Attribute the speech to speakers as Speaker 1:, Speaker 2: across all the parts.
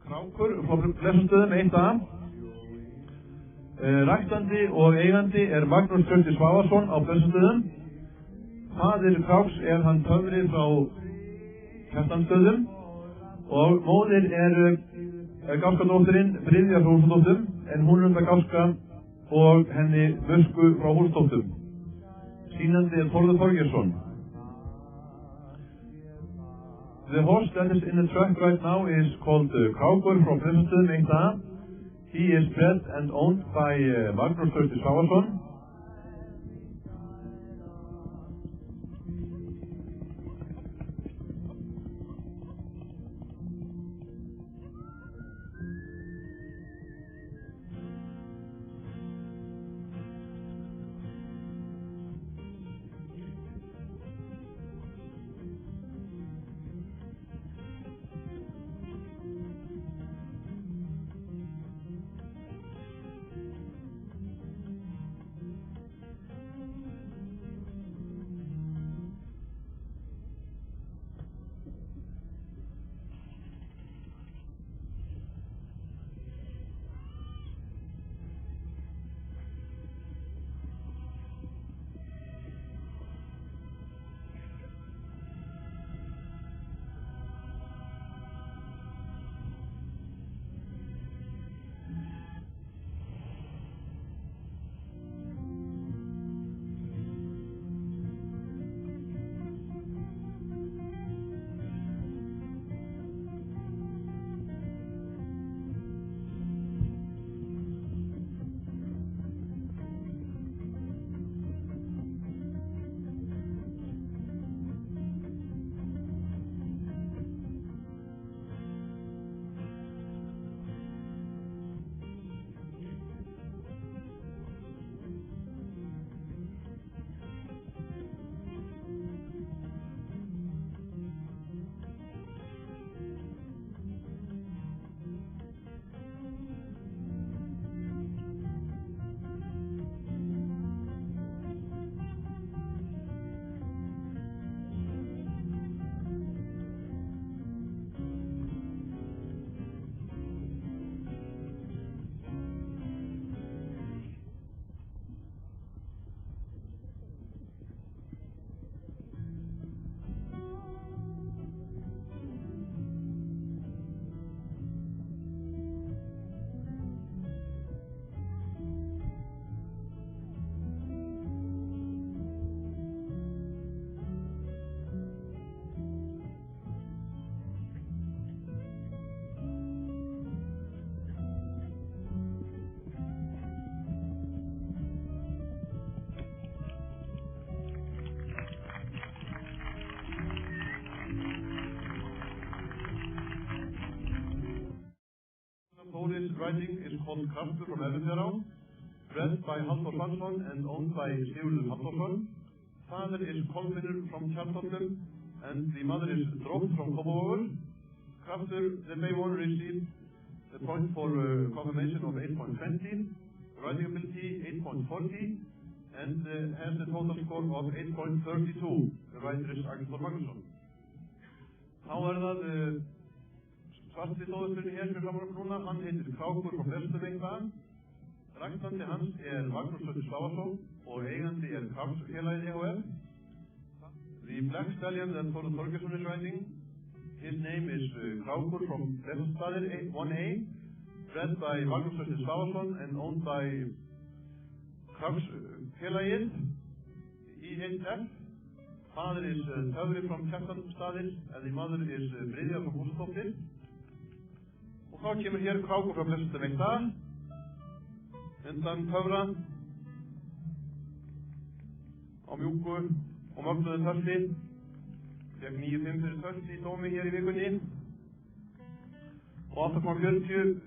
Speaker 1: Krákur frá Blessastöðum 1A. Ræktandi og eigandi Magnús Trausti Svavarsson á Blessastöðum. Faðir Kráks hann Töfri frá Kjartanstöðum og móðir gáskadóttirinn Brynja frá Húsadóttum en hún það gáska og henni Vösku frá Húsdóttum. Sýnandi Þórður Þorgeirsson. The horse that is in the track right now is called Krákur from Blessastöðum 1A. He is bred and owned by Magnús Trausti Svavarsson. This riding is called Kraftur from Elfjará, bred by Halldór Svansson and owned by Sigurður Halldórsson. Father is Kolfinnur from Kjartanstöðum and the mother is Drótt from Kópavogur. Kraftur, the bay one, received the point for confirmation of 8.20, riding ability 8.40, and has the total score of 8.32. The rider is Agnar Magnússon. Þá það svarti stóðusturinn hér sem framar okkur núna, hann heitir Krákur frá Blessastöðum 1A. Ræktandi hans Magnús Trausti Svavarsson og eigandi Kráksfélagið EHF. The black stallion that Þórður Þorgeirsson is riding, his name is Krákur from Blessastöðum 1A, bred by Magnús Trausti Svavarsson and owned by Kráksfélagið EHF. Father is Töfri from Kjartansstaðir and the mother is Brynja from Húsadóttir. Og þá kemur hér Krákur frá Blessastöðum 1A, undan Töfra, á mjúku og mögnuðu töfli, fekk 9.5 fyrir töfli í dómi hér í vikunni, og 8.40.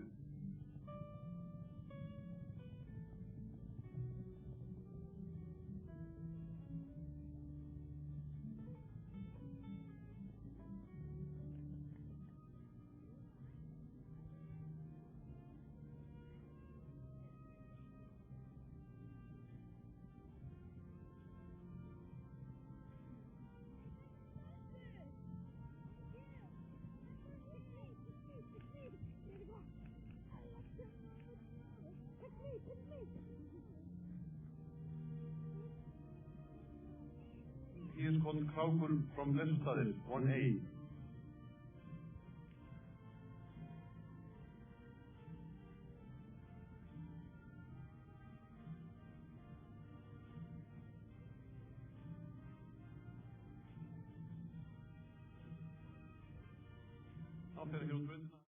Speaker 1: he is called Krákur from Lesustaðir, 1A. Þá fer hér út brautina.